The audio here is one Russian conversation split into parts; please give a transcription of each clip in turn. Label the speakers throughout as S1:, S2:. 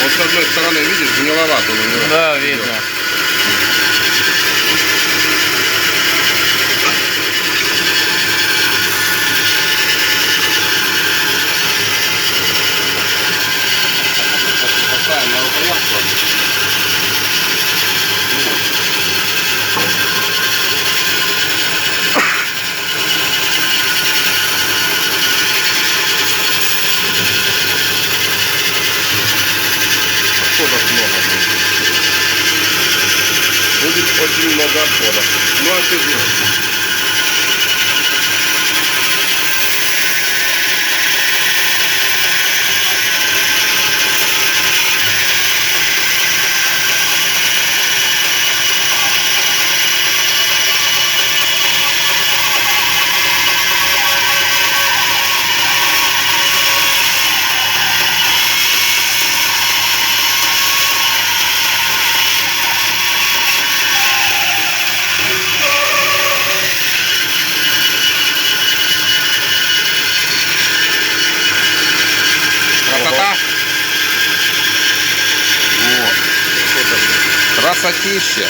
S1: Он с одной стороны, видишь, гниловат он у него.
S2: Да, видно.
S1: Поставим на рукоятку. Отходов много. Будет очень много отходов. Ну а что делать? Красота? Вот. Красотища.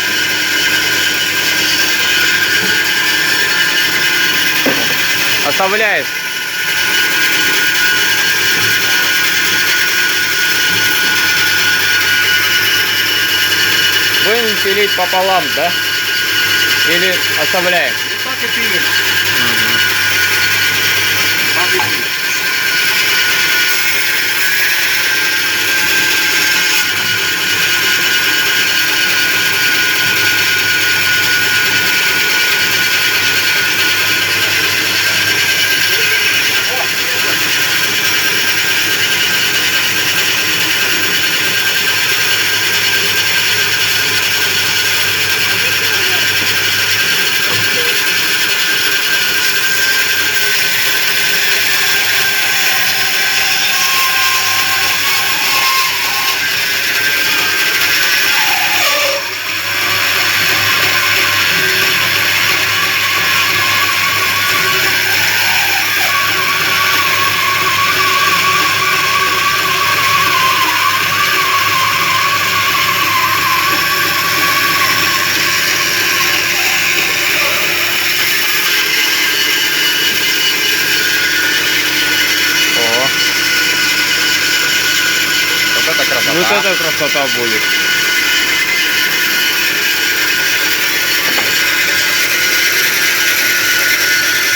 S2: Оставляешь. Будем пилить пополам, да? Или оставляем?
S1: Ну так и пилим. Так и пилим. Вот это красота.
S2: Вот это красота будет.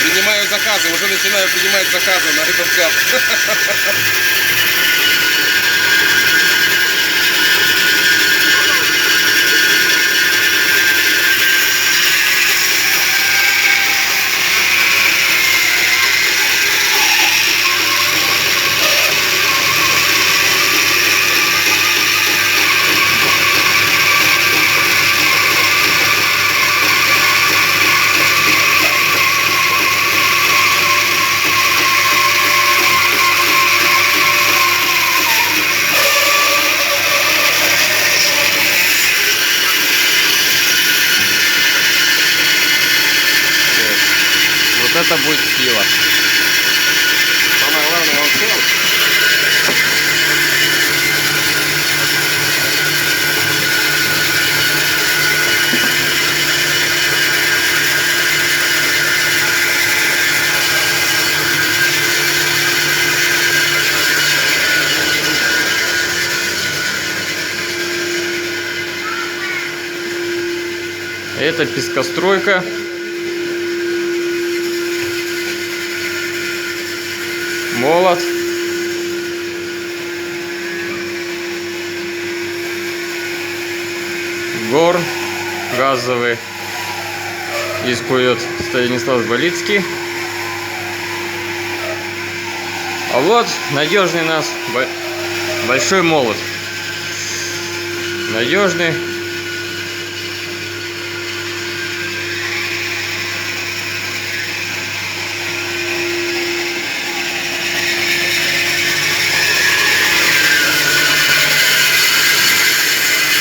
S1: Принимаю заказы, уже начинаю принимать заказы на этот газ.
S2: Вот это будет сила.
S1: Самое главное, он цел.
S2: Это пескостройка. Молот. Гор газовый. Искует Станислав Болицкий. А вот надежный нас большой молот. Надежный.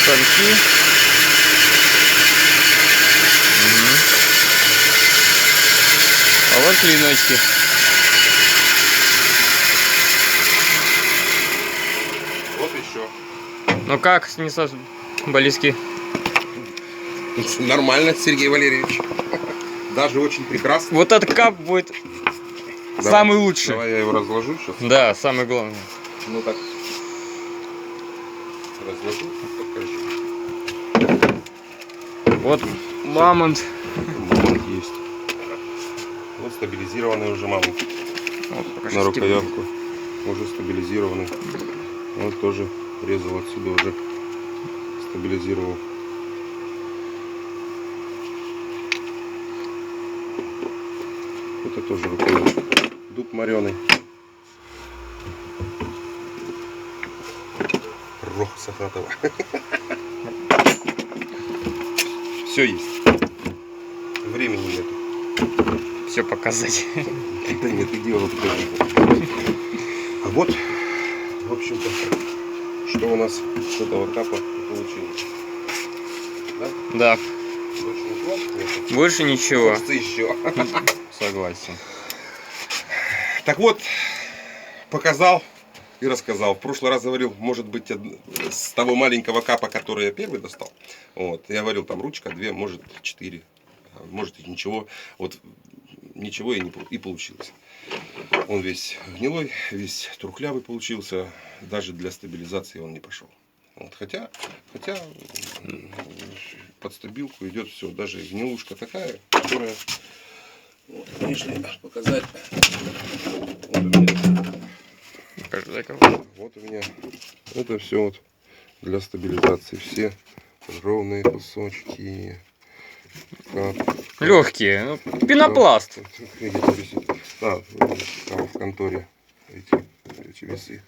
S2: Станки. А вот клиночки.
S1: Вот еще.
S2: Ну как, Станислав Болицкий?
S1: Нормально, Сергей Валерьевич. Даже очень прекрасно.
S2: Вот этот кап будет
S1: Давай,
S2: самый лучший.
S1: Давай я его разложу сейчас.
S2: Да, самый главный.
S1: Ну так. Разложу, покажу.
S2: Вот мамонт.
S1: Мамонт есть. Вот стабилизированный уже мамонт.
S2: Вот, покажи,
S1: На рукоятку. Уже стабилизированный. Он тоже резал отсюда, уже стабилизировал. Это тоже рукоятка. Дуб мореный. Рох Сахатова. Все есть. Времени нет.
S2: Все показать.
S1: Да нет, иди вот покажи. А вот, в общем-то, что у нас с этого капа получилось. Да?
S2: Да.
S1: Больше ничего? Нет.
S2: Больше ничего.
S1: Хочется еще.
S2: Согласен.
S1: Так вот, показал и рассказал. В прошлый раз говорил, может быть, с того маленького капа, который я первый достал. Вот. Я говорил, там ручка, 2, может 4, может и ничего. Вот ничего и получилось. Он весь гнилой, весь трухлявый получился. Даже для стабилизации он не пошел. Вот. Хотя под стабилку идет все. Даже гнилушка такая, которая... Вот, конечно, показать. Вот у меня. Вот у меня это все вот для стабилизации. Все ровные кусочки.
S2: Легкие. Ну, пенопласт.
S1: Да, там в конторе эти весы.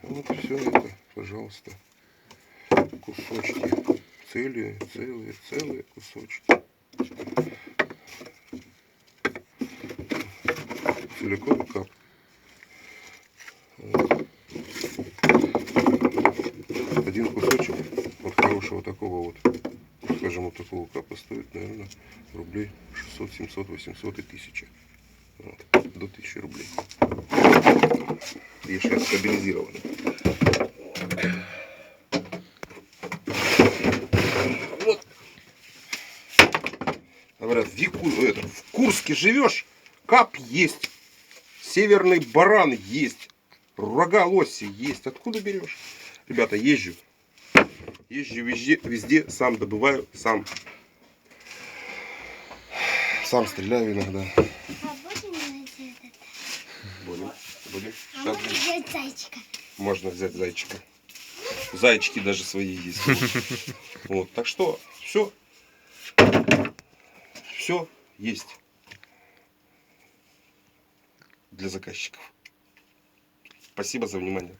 S1: Вот все это, пожалуйста. Кусочки. Целые кусочки. Целиковый кап. Вот. Один кусочек вот хорошего такого вот, скажем, вот такого капа стоит, наверное, рублей 600, 700, 800 и 1000. Вот. До 1000 рублей. Если стабилизированный. Вот. Говорят, в Курске живешь, кап есть. Северный баран есть. Рога лоси есть. Откуда берешь? Ребята, езжу везде, сам добываю, сам стреляю иногда.
S3: А будем взять
S1: Будем.
S3: А можно взять зайчика?
S1: Можно взять зайчика. Зайчики даже свои есть. Вот, так что все есть для заказчиков. Спасибо за внимание.